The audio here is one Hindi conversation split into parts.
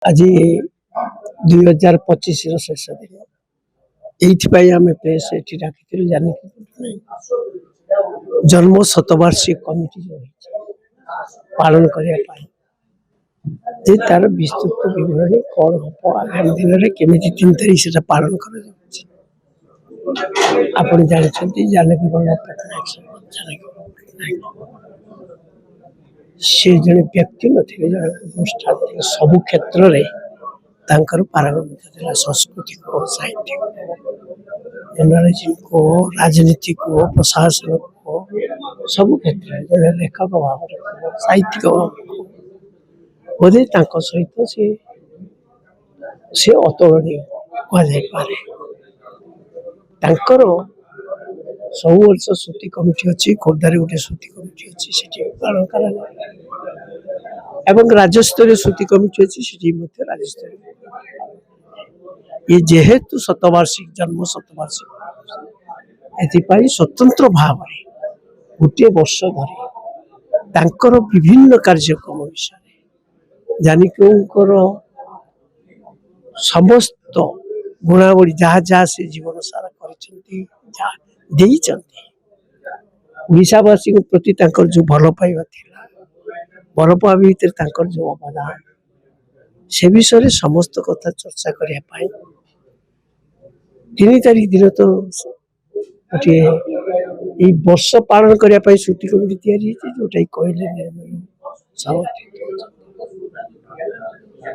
आज 2025 शेष दिन ये आम प्रेस ये डाकी जानकी जन्म शतवार्षिक कमिटी जो पालन करने तार विस्तृत विवरणी कौन हम आगामी दिन में केमी 3 तारीख से पालन कर जानते जानकी वल्लभ पट्टनायक से जड़े व्यक्ति नी जड़े अनुष्ठान सबु क्षेत्र में पारंगम्यता था संस्कृति को साहित्य को जर्नालिज्म को राजनीति को प्रशासन को सब क्षेत्र में जड़े लेखक भाव साहित्यिक भाव बोधे सहित सी अतुलनीय कहुपे सब वर्ष श्रुति कमिटी अच्छी खोर्धार गोटे श्रुति कमिटी अच्छी पालन कर राज्यस्तरीय श्रुति कमिटी अच्छी राज्यस्तरीय ये जेहेतु शतवार्षिक जन्म शतवार्षिक एपाई स्वतंत्र भाव गोटे वर्ष धरी विभिन्न कार्यक्रम विषय जानकीर समस्त गुणावली जहाँ जहाँ से जीवन सारा करवासी प्रति जो भल पाइबा भल पाइबा भर जो अवदान से विषय समस्त कथा चर्चा करने 3 तारीख दिन तो गोटे वर्ष पालन करने श्रुति कमिटी जोटा कहले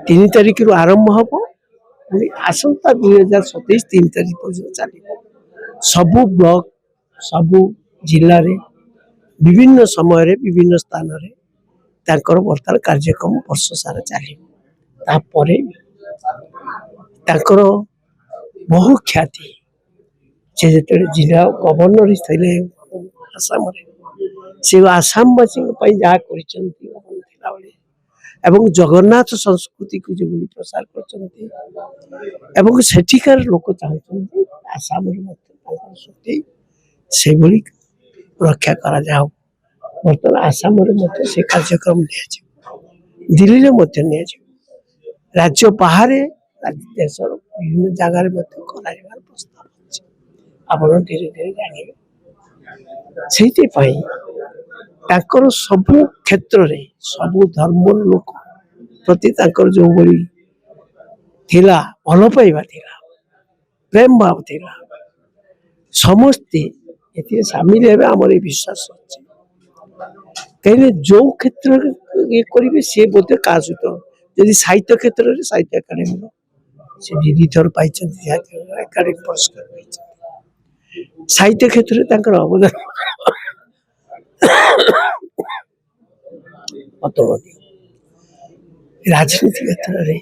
3 तारीख रु आरंभ हम आसंता 2027 3 तारीख पर्यटन चलो सबु ब्लॉक सबु जिले में विभिन्न समय विभिन्न स्थान में बर्तमान कार्यक्रम वर्ष सारा चलो बहु ख्याति से जो जिला गवर्नर थे आसाम से आसामवासी जहाँ कर जगन्नाथ संस्कृति को जो प्रसार कर लोक चाहते आसाम से रक्षा करा जाओ बर्तमान आसाम से कार्यक्रम दिल्ली में राज्य बाहर देश विभिन्न जगार प्रस्ताव अच्छे आप धीरे धीरे जानवे से सबु क्षेत्र में सबु धर्म लोक प्रति जो बड़ी थिला भल पाइबा थिला प्रेम भाव थिला समस्ते ये सामिल है आमर विश्वास अच्छे कहीं जो क्षेत्र ये करेंगे सी बोधे क्या सहित यदि साहित्य क्षेत्र में साहित्य एकाडेमी से 2 थर पाई एकाडेमी पुरस्कार साहित्य क्षेत्र में अवदान अतुलनीय राजनीति क्षेत्र में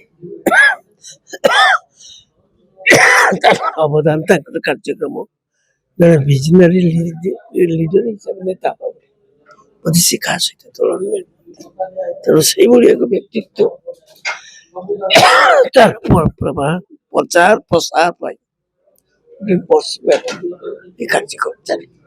अवदान कार्यक्रम जड़े विजनरी लीडर हिसाब से नेता बोधे से क्या सहित तुलनीय तेणु से व्यक्तित्व प्रचार प्रसार कार्यक्रम चलिए।